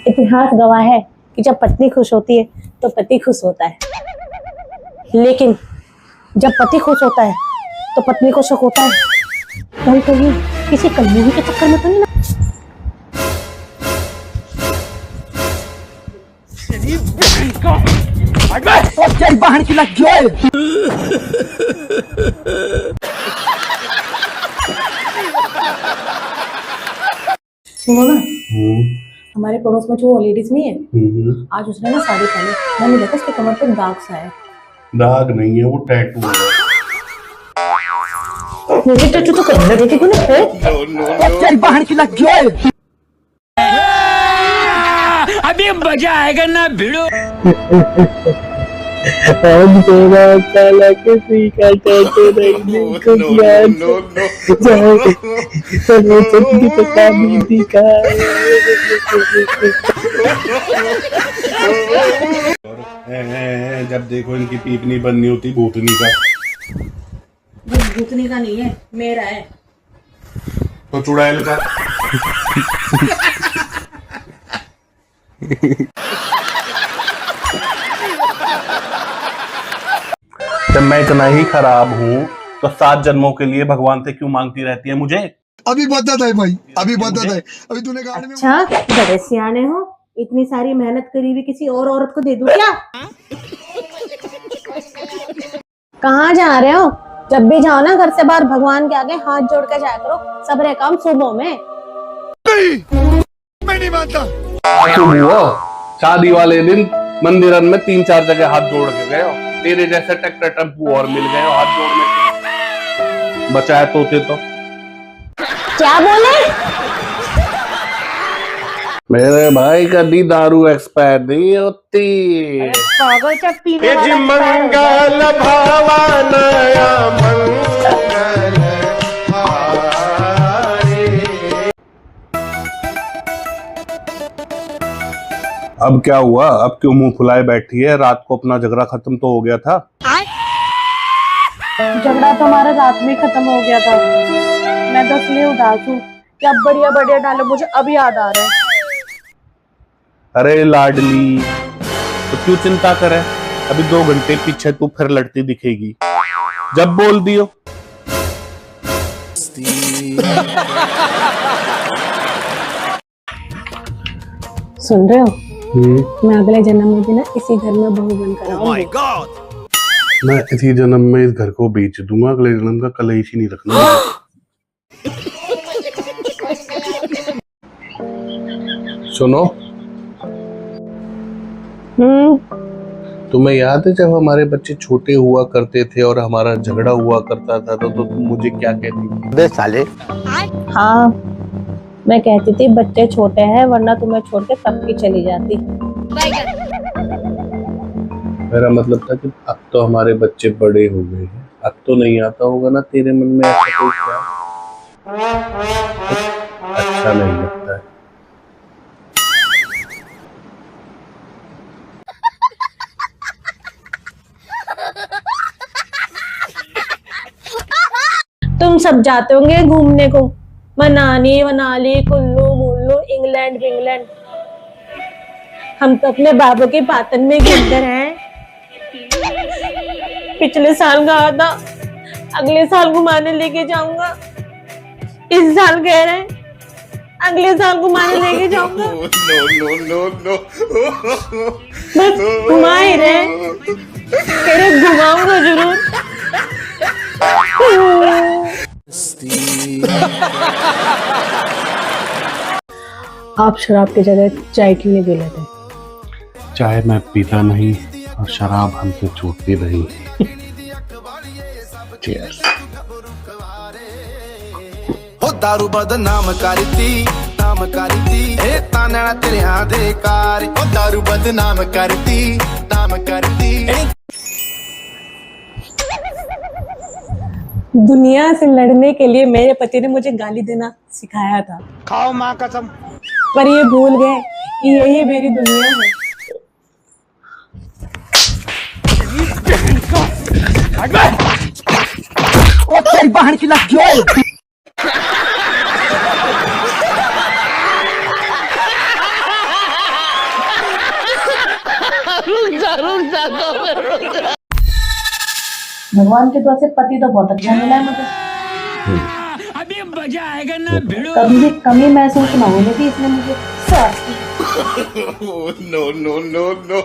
इतिहास गवाह है कि जब पत्नी खुश होती है तो पति खुश होता है, लेकिन जब पति खुश होता है तो पत्नी को शक होता है कहीं कहीं किसी कलयुगी के चक्कर में तो नहीं ना। बाहर की लग सुनो ना, हमारे पड़ोस में जो लेडीज नहीं है, आज उसने ना साड़ी पहनी, मैंने देखा उसके कमर पे दाग सा है। दाग नहीं है, वो टैटू है। मुझे टैटू तो करना देती तूने फिर? बाहर की लग अभी मजा आएगा ना भिड़ो। हम तेरा काला किसी का टैटू नहीं जब देखो इनकी पीपनी बननी होती भूतनी का। भूतनी का नहीं है, मेरा है। तो चुड़ैल का। जब मैं इतना ही खराब हूँ तो 7 जन्मों के लिए भगवान से क्यों मांगती रहती है मुझे? अभी बता है भाई, अभी बता है। अभी तूने कहा अच्छा, बड़े सियाने हो, इतनी सारी मेहनत करी हुई किसी और औरत को दे दूं क्या? कहाँ जा रहे हो? जब भी जाओ ना घर से बाहर भगवान के आगे हाथ जोड़ के जाया करो, सबरे काम सुबह में। मैं नहीं मानता। शादी वाले दिन मंदिरन में 3-4 जगह हाथ जोड़ के गए हो। तेरे जैसे ट्रैक्टर टेम्पू और मिल गए हो हाथ जोड़ने। बचाए तोते तो। क्या बोले? मेरे भाई कभी दारू एक्सपायर नहीं होती। पागल चप्पी मंगल भावनया मंगल अब क्या हुआ? अब क्यों मुंह फुलाए बैठी है? रात को अपना झगड़ा खत्म तो हो गया था। झगड़ा तो हमारा रात में खत्म हो गया था। मैं तो इसलिए उदास हूँ कि अब बढ़िया बढ़िया डालो मुझे अभी याद आ रहा है। अरे लाडली, तो क्यों चिंता करे? अभी 2 घंटे पीछे तू फिर लड़ती दिखेगी। जब बोल दियो। सुन रहे हो? मैं अगले जन्म में भी ना इसी घर में बहू बनकर आऊंगी। मैं इसी जन्म में इस घर को बेच दूंगा, अगले जन्म का कलेश ही नहीं रखना। सुनो, तुम्हें याद है जब हमारे बच्चे छोटे हुआ करते थे और हमारा झगड़ा हुआ करता था तो तुम मुझे क्या कहती? बे साले। हाँ, मैं कहती थी बच्चे छोटे हैं वरना तुम्हें छोड़ के कब की चली जाती। मेरा मतलब था कि अब तो हमारे बच्चे बड़े हो गए हैं, अब तो नहीं आता होगा ना तेरे मन में ऐसा कोई ख्याल? अच्छा नहीं लगता है। तुम सब जाते होंगे घूमने को, मनाली वनाली कुल्लू मुल्लू इंग्लैंड विंग्लैंड। हम तो अपने बाबू के पातन में घूमते रहे। पिछले साल कहा था अगले साल घुमाने लेके जाऊंगा, इस साल कह रहे अगले साल घुमाने लेके जाऊंगा। बस घुमा ही रहे, तेरे घुमाऊंगा जरूर। आप शराब की जगह चाय क्यों नहीं पी लेते? चाय मैं पीता नहीं और शराब हमसे छूटती नहीं। Cheers. हो दारू बदनाम करती नाम करती ए ताना तेरे हां दे कार। हो दारू बदनाम करती नाम करती। दुनिया से लड़ने के लिए मेरे पति ने मुझे गाली देना सिखाया था। खाओ माँ कसम। पर ये भूल गए कि यही मेरी दुनिया है। बाहर की लग गया। भगवान की दुआ से पति तो बहुत अच्छा मिला है मुझे। अभी मजा आएगा ना भिड़ो। कभी भी कमी महसूस ना होने दी इसने मुझे। स्वाद की। no no no no